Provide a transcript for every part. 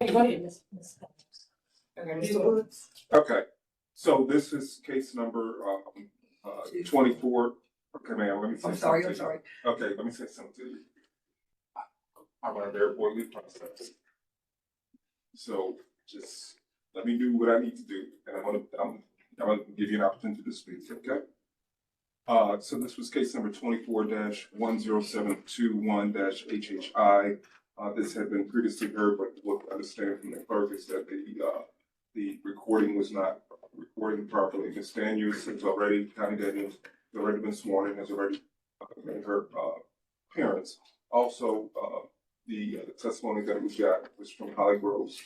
Okay, go ahead, Ms. Okay, Mr. Woods. Okay, so this is case number 24. Okay, ma'am, let me say I'm something. sorry, I'm sorry. Okay, let me say something to you. I run a very orderly process. So just let me do what I need to do, and I'm gonna give you an opportunity to speak, okay? So this was case number 24-10721 HHI. This had been previously heard, but what I understand from the clerk is that the recording was not recording properly. Ms. Daniels has already, Connie Daniels, has already been sworn in, has already made her appearance. Also, the testimony that we got was from Holly Groves,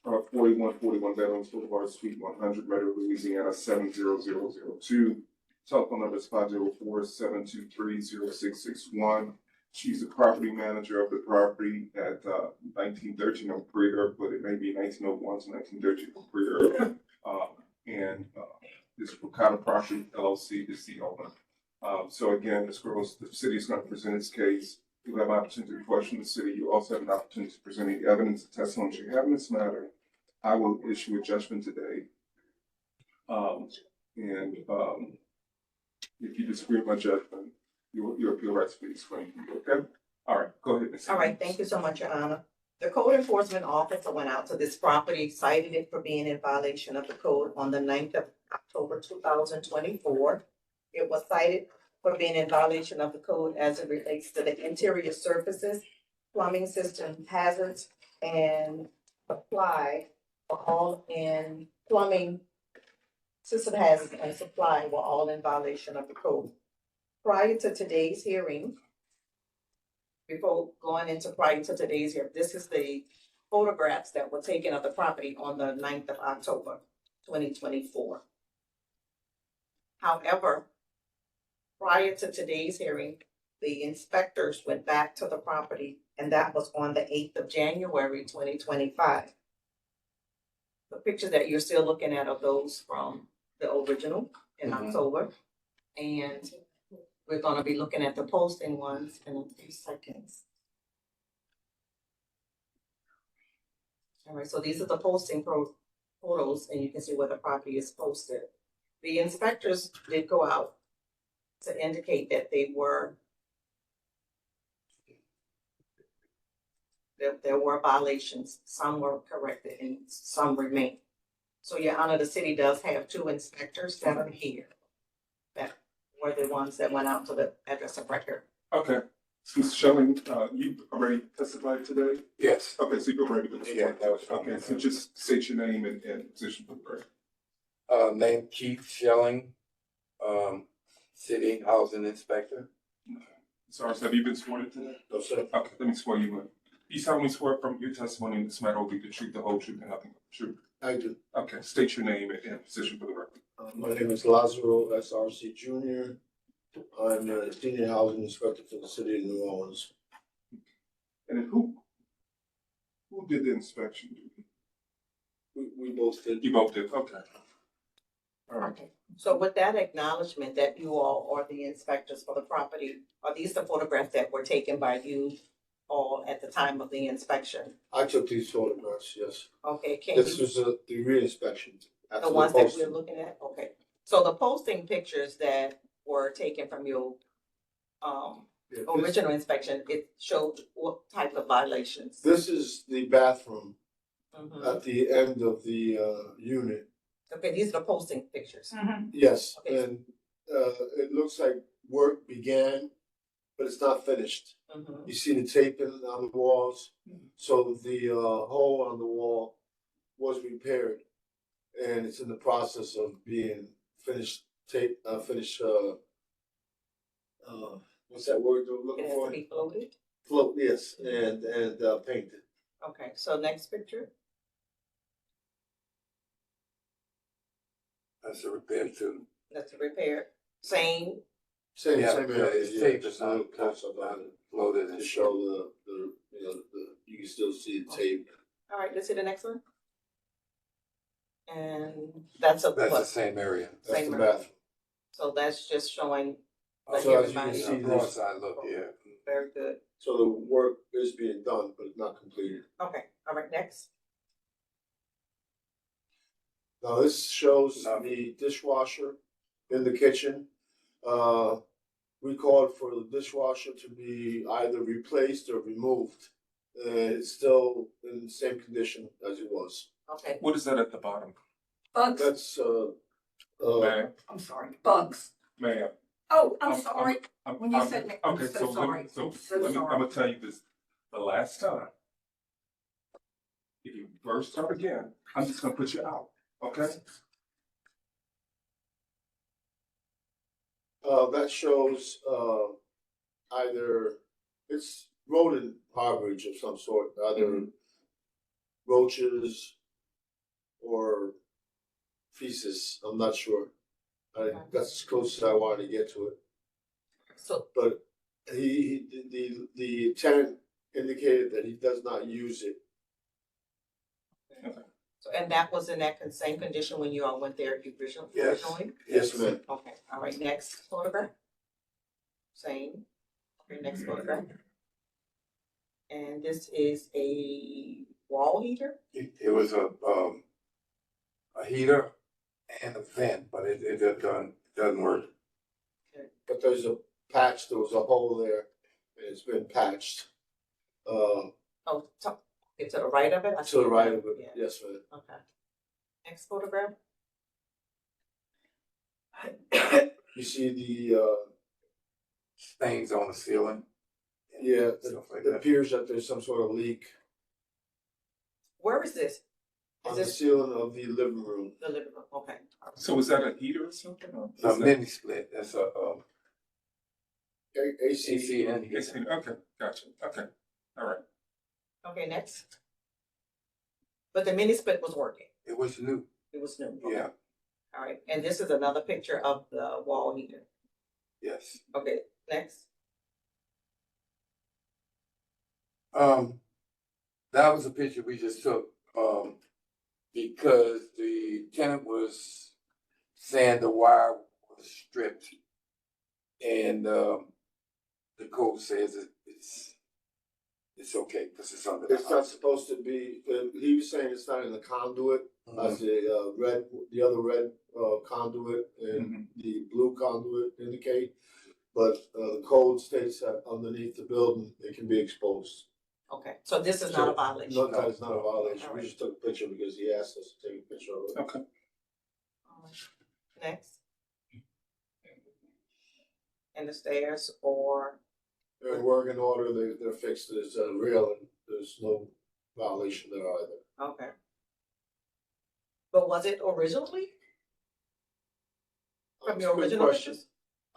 4141 Veterans Boulevard, Suite 100, Meadow, Louisiana, 70002. Telephone number is 504-723-0661. She's the property manager of the property at 1913 Old Prieur, but it may be 1901 to 1913 Old Prieur. And this Wakata Property LLC is the owner. So again, Ms. Groves, the city is going to present its case. You have an opportunity to question the city. You also have an opportunity to present any evidence and testimony you have in this matter. I will issue a judgment today. If you disagree with my judgment, your appeal rights will be explained to you, okay? All right, go ahead, Ms. All right, thank you so much, Your Honor. The code enforcement officer went out to this property, cited it for being in violation of the code on the 9th of October 2024. It was cited for being in violation of the code as it relates to the interior surfaces, plumbing system hazards, and supply are all in plumbing system hazards and supply were all in violation of the code. Prior to today's hearing, before going into prior to today's hearing, this is the photographs that were taken of the property on the 9th of October, 2024. However, prior to today's hearing, the inspectors went back to the property, and that was on the 8th of January, 2025. The pictures that you're still looking at are those from the original in October, and we're going to be looking at the posting ones in a few seconds. All right, so these are the posting photos, and you can see where the property is posted. The inspectors did go out to indicate that there were violations. Some were corrected and some remain. So, Your Honor, the city does have 2 inspectors that are here that were the ones that went out to the address of record. Okay. So, Ms. Shelling, you already testified today? Yes. Okay, so you're ready to testify. Yeah, that was fine. Okay, so just state your name and position for the record. Name Keith Shelling, City Housing Inspector. Sorry, have you been sworn in today? No, sir. Okay, let me swear you in. You solemnly swear from your testimony in this matter will be the truth, the whole truth, and nothing but the truth. I do. Okay, state your name and position for the record. My name is Lazaro SRC Jr. I'm a senior housing inspector for the city of New Orleans. And then who did the inspection? We both did. You both did, okay. All right. Okay. So with that acknowledgement that you all are the inspectors for the property, are these the photographs that were taken by you all at the time of the inspection? I took these photographs, yes. Okay, can This you, was the re-inspection. the ones that we're looking at? Okay. So the posting pictures that were taken from your original inspection, it showed what type of violations? This is the bathroom Mhm. at the end of the unit. Okay, these are the posting pictures. Yes, Okay. and it looks like work began, but it's not finished. Mhm. You see the taping on the walls, so the hole on the wall was repaired, and it's in the process of being finished. What's that word we're It looking has for? to be floated. Float, yes, and painted. Okay, so next picture. That's a repair too. That's a repair. Same. Same Yeah, area. it's Yeah, tape, just it's a little not close up on it loaded to and show you can still see the tape. All right, let's see the next one. And that's a That's the what? same area. That's Same the area. bathroom. So that's just showing like So as you can everybody. see, Broadside look, yeah. Very good. So the work is being done, but it's not completed. Okay, All right, next. Now, this shows No. the dishwasher in the kitchen. We called for the dishwasher to be either replaced or removed. It's still in the same condition as it was. Okay, What is that at the bottom? Bugs. That's, Ma'am, I'm sorry. Bugs. ma'am. Oh, I'm I'm- sorry. I'm- When you I'm- said that, I'm okay, so let me- sorry. So I'm so let me, I'm sorry. gonna tell you this, the last time. If you first start again, I'm just gonna put you out, okay? that shows, either, it's rodent harborage of some sort, either Mhm. roaches or feces, I'm not sure. That's as close as I wanted to get to it. so, But the tenant indicated that he does not use it. and that was in that same condition when you all went there originally? Yes. Yes, ma'am. Okay, all right, next photograph. Same. Okay, next photograph. And this is a wall heater? It was a heater and a vent, but it doesn't work. But there's a patch, there was a hole there, and it's been patched. Oh, to the right of it? I To see the it right now. of it, Yeah. yes, ma'am. Okay. Next photograph. You see the, Stains on the ceiling. and yeah, Stuff like it that. appears that there's some sort of leak Where is this? Is on the this ceiling of the living room. the living room? Okay. So is that a heater or something? Or It's a is that- mini split. That's a AC. AC and It's- heater. Okay, gotcha, okay, all right. Okay, next. But the mini split was working. It was new. It was new. Okay. Yeah. All right, and this is another picture of the wall heater. Yes. Okay, next. That was a picture we just took, because the tenant was saying the wire was stripped. And, the code says it's okay, because it's under the It's not house. supposed to be, he was saying it's not in the conduit, as Mhm. the other red, conduit and Mhm. the blue conduit indicate. But, the code states that underneath the building, it can be exposed. Okay, so this is not a So, violation. No, that is not a violation, All we right. just took a picture because he asked us to take a picture of it. Okay. Next. And the stairs or, They're in working order, they're fixed, there's a railing, there's no violation there either. okay. But was it originally from That's your a good original question. pictures?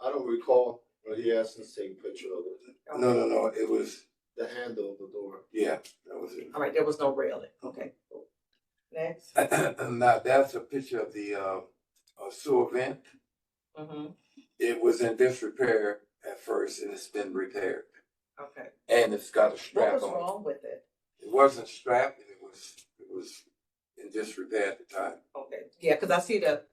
I don't recall, but he asked us to take a picture of it, No, it was, the handle of the door. yeah, that was it. All right, there was no railing. Okay, cool. Next. Now, that's a picture of the, sewer vent. Mm-hmm, It was in disrepair at first, and it's been repaired. okay. And it's got a What strap was on it. wrong with it? It wasn't strapped, and it was in disrepair at the time. Okay, yeah, cause I see that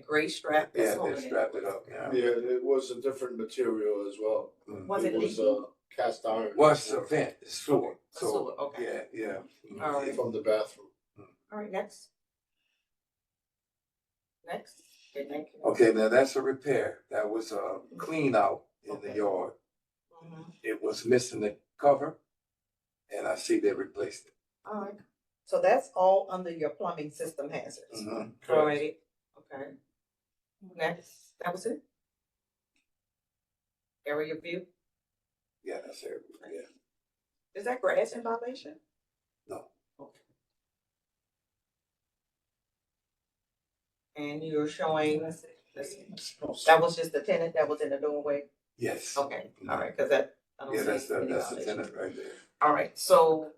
gray strap that's Yeah, holding they it. strapped it up, yeah. Yeah, it was a different material as well. Was it was leaking? cast iron. What's a vent? It's sewer. A So, sewer, okay. yeah. All right. From the bathroom. All right, next. Next. Okay, thank you. Okay, now that's a repair. That was a clean out in the Okay. yard. Mhm. It was missing the cover, and I see they replaced it. All right, so that's all under your plumbing system hazards. Mhm. Alrighty, okay. Next, that was it? Area view, Yeah, that's it, yeah. is that grass in violation? No. Okay. And you're showing, let's see, that was just the tenant that was in the doorway? Yes. Okay, alright, cause that, I don't Yeah, see that's the any violation. tenant right there. Alright, so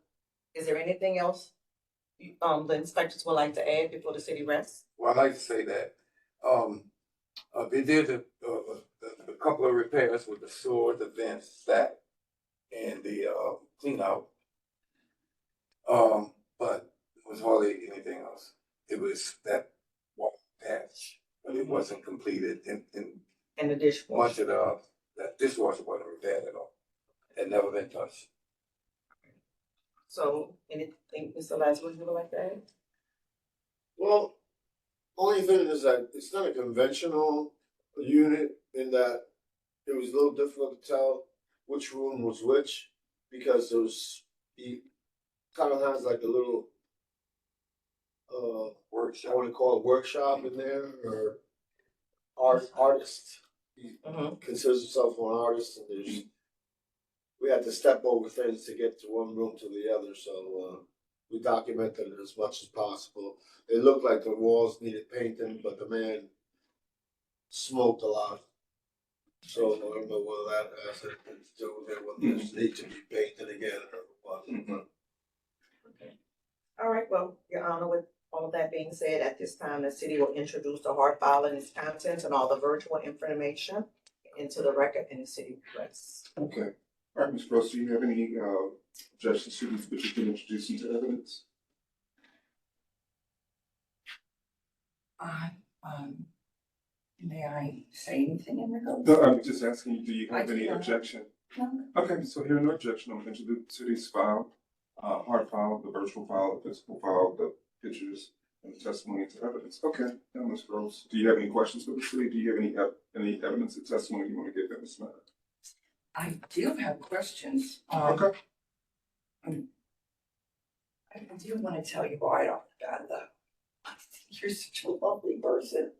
is there anything else the inspectors would like to add before the city rests? Well, I'd like to say that, they did a couple of repairs with the sewer, the vent stack, and the, clean out. But it was hardly anything else. It was that wall patch, but it wasn't completed, and And the much dishwasher? of that dishwasher wasn't repaired at all. Had never been touched. So anything, Mr. Lazarus, you would like to add? Well, only thing is that it's not a conventional unit in that it was a little difficult to tell which room was which because he kind of has like a little, I Workshop. want to call it workshop in there or artist. He considers himself an artist and we had to step over things to get to one room to the other. So, we documented it as much as possible. It looked like the walls needed painting, but the man smoked a lot. So I don't know whether that has anything to do with it, whether this needs to be painted again or what. Okay. All right, well, Your Honor, with all of that being said, at this time, the city will introduce the hard file and its contents and all the virtual information into the record in the city press. Okay. All right, Ms. Gross, do you have any objections to these which you can introduce into evidence? May I say anything in regards? No, I'm just asking you, do you have I do any not. objection? No. Okay, so hearing no objection, I'm going to introduce today's file, hard file, the virtual file, the physical file, the pictures, and the testimony into evidence. Okay, now Ms. Gross, do you have any questions for the city? Do you have any evidence or testimony you want to give in this matter? I do have questions. Okay. I do want to tell you right off the bat, though. I think you're such a lovely person.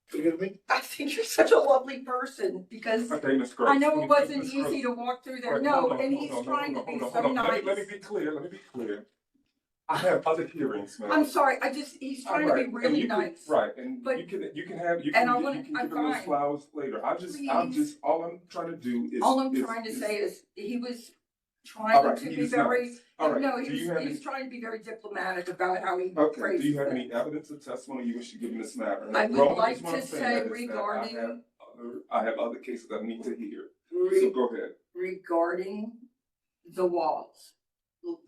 Forgive me? I think you're such a lovely person because Okay, Ms. Gross. I know it wasn't Ms. Gross. easy to walk through there. Right, No, hold on, and hold he's on, trying to hold be on, hold so on. nice. Let me be clear. I have other hearings, man. I'm sorry, he's trying to be really nice. Right, and But- you can and I give wanna- him I'm those fine. flowers later. Please. All I'm trying to do is. All I'm trying to say is he was All trying right, to be he's very, nice. All right, no, do you have he's trying to be very diplomatic about how he Okay, phrases do you have it. any evidence or testimony you wish to give in this matter? And I the would only like reason why I'm to saying say that is that regarding- I have other cases I need to hear, so Re- go ahead. regarding the walls.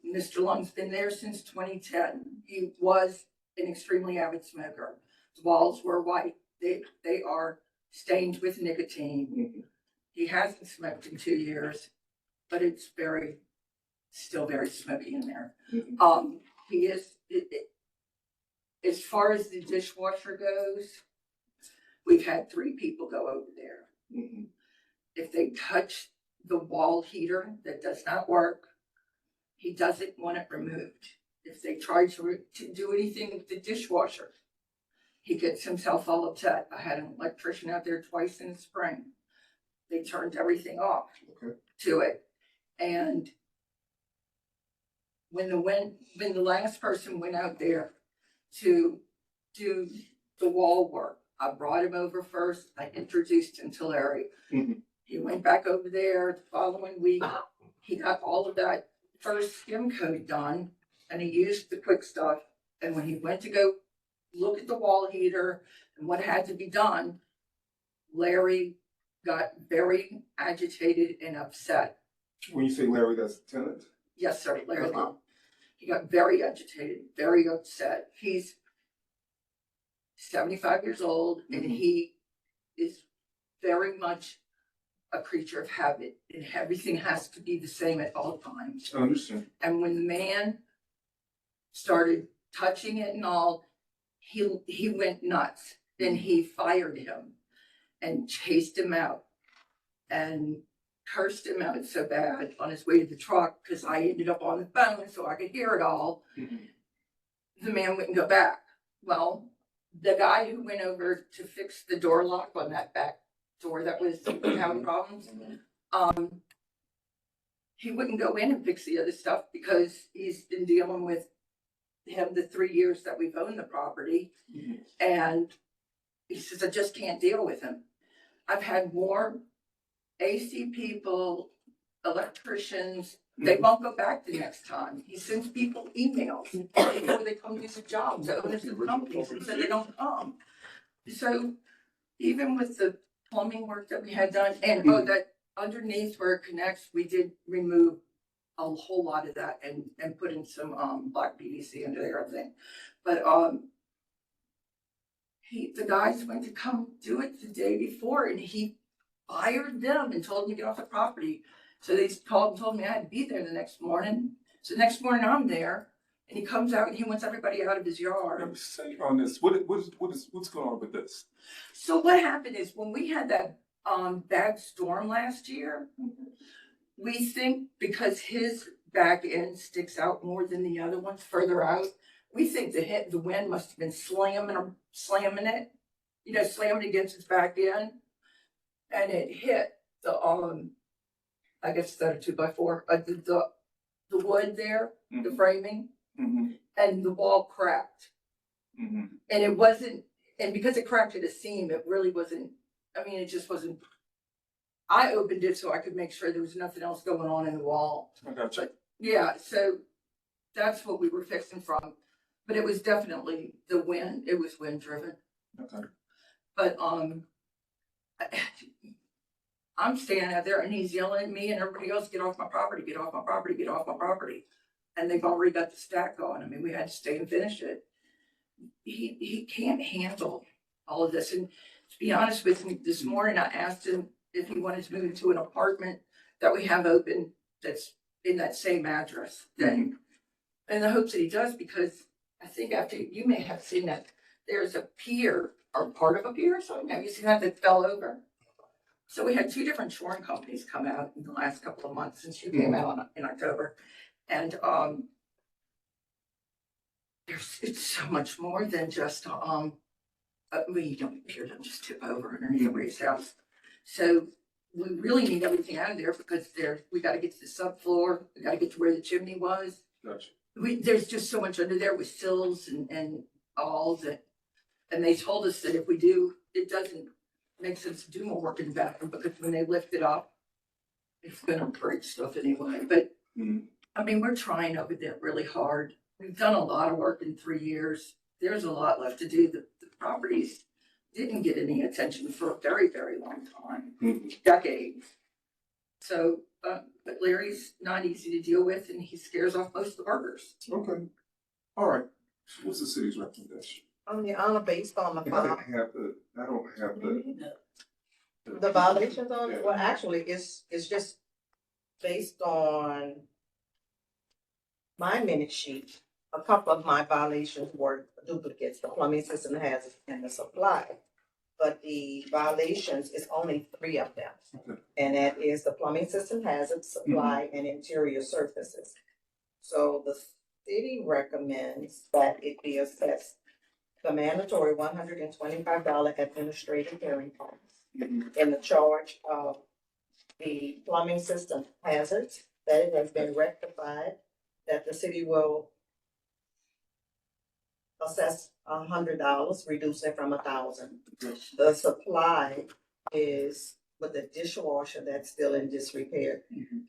Mr. Lung's been there since 2010. He was an extremely avid smoker. The walls were white. They are stained with nicotine. Mhm. He hasn't smoked in 2 years, but it's still very smoky in there. Mhm. He is, as far as the dishwasher goes, we've had 3 people go over there. Mhm. If they touch the wall heater that does not work, he doesn't want it removed. If they try to do anything with the dishwasher, he gets himself all upset. I had an electrician out there twice in the spring. They turned everything off Okay. to it. And when the last person went out there to do the wall work, I brought him over first. I introduced him to Larry. Mhm. He went back over there the following week. He got all of that first skim coat done and he used the quick stuff. And when he went to go look at the wall heater and what had to be done, Larry got very agitated and upset. When you say Larry, that's the tenant? Yes, sir, Larry Okay. Long. He got very agitated, very upset. He's 75 years old and Mhm. he is very much a creature of habit and everything has to be the same at all times. I understand. And when the man started touching it and all, he went nuts. Then he fired him and chased him out and cursed him out so bad on his way to the truck because I ended up on the phone so I could hear it all. Mhm. The man wouldn't go back. Well, the guy who went over to fix the door lock on that back door that was having problems, he wouldn't go in and fix the other stuff because he's been dealing with him the 3 years that we've owned the property. Mhm. And he says, I just can't deal with him. I've had more AC people, electricians, they won't go back the next time. He sends people emails before they come do the job to owners of companies and so they don't come. So even with the plumbing work that we had done, and that underneath where it connects, we did remove a whole lot of that and put in some black PVC under there, I think. But the guys went to come do it the day before and he fired them and told them to get off the property. So they called and told me I had to be there the next morning. So next morning I'm there and he comes out and he wants everybody out of his yard. Say on this, what's going on with this? So what happened is when we had that bad storm last year, we think because his back end sticks out more than the other ones further out, we think the wind must have been slamming it, slamming against its back end. And it hit the I guess that a 2x4, the wood there, the framing, and the wall cracked. And it wasn't, and because it cracked at a seam, it really wasn't, it just wasn't. I opened it so I could make sure there was nothing else going on in the wall. I got you. Yeah, so that's what we were fixing from. But it was definitely the wind. It was wind driven. Okay. But I'm standing out there and he's yelling at me and everybody else, get off my property, get off my property, get off my property. And they've already got the stack going. We had to stay and finish it. He can't handle all of this. And to be honest with you, this morning I asked him if he wanted to move into an apartment that we have open that's in that same address thing. In the hopes that he does, because I think after you may have seen that there's a pier or part of a pier or something. Have you seen that fell over? So we had 2 different shoring companies come out in the last couple of months since you came out in October. And it's so much more than just you don't pier doesn't just tip over underneath everybody's house. So we really need everything out of there because we got to get to the subfloor. We got to get to where the chimney was. Gotcha. There's just so much under there with sills and all that. And they told us that if we do, it doesn't make sense to do more work in the bathroom because when they lift it up, it's going to break stuff anyway. But we're trying over there really hard. We've done a lot of work in 3 years. There's a lot left to do. The properties didn't get any attention for a very, very long time, decades. So, but Larry's not easy to deal with and he scares off most of the burgers. Okay. All right. What's the city's recommendation? Your Honor, based on the I don't have the violations on it, Yeah. well, actually, it's just based on my minute sheet. A couple of my violations were duplicates, the plumbing system hazards and the supply. But the violations is only 3 of them. Okay. And that is the plumbing system hazards, supply, and interior surfaces. So the city recommends that it be assessed the mandatory $125 administrative hearing costs in the charge of the plumbing system hazards, that it has been rectified, that the city will assess $100, reduce it from 1,000. The supply is with the dishwasher that's still in disrepair.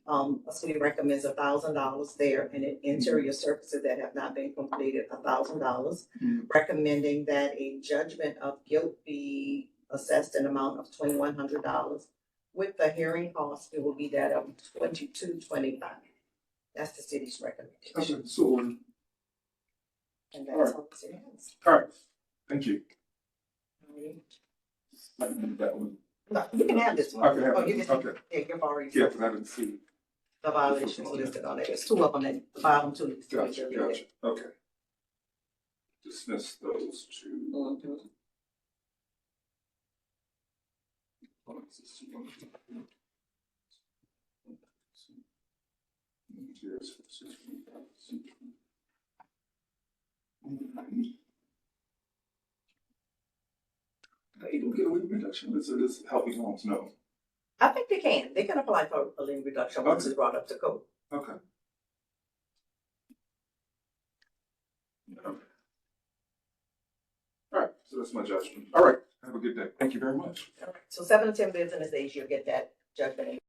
The city recommends $1,000 there, and in interior surfaces that have not been completed, $1,000. Recommending that a judgment of guilt be assessed an amount of $2,100. With the hearing cost, it will be that of $2,225. That's the city's recommendation. Okay, so, And that's all the city has. all right, thank you. That one. No, you can have this one. I can have Oh, it. you can, Okay. yeah, you've already Yeah, seen because I didn't see. the violations listed on it. There's 2 of them at the bottom, 2. Gotcha. Okay. Dismiss those 2. They don't get a wage reduction, so this helping homes know. I think they can. They can apply for a lien reduction once it's brought up to code. Okay. All right, so that's my judgment. All right, have a good day. Thank you very much. So 7 to 10 business days, you'll get that judgment.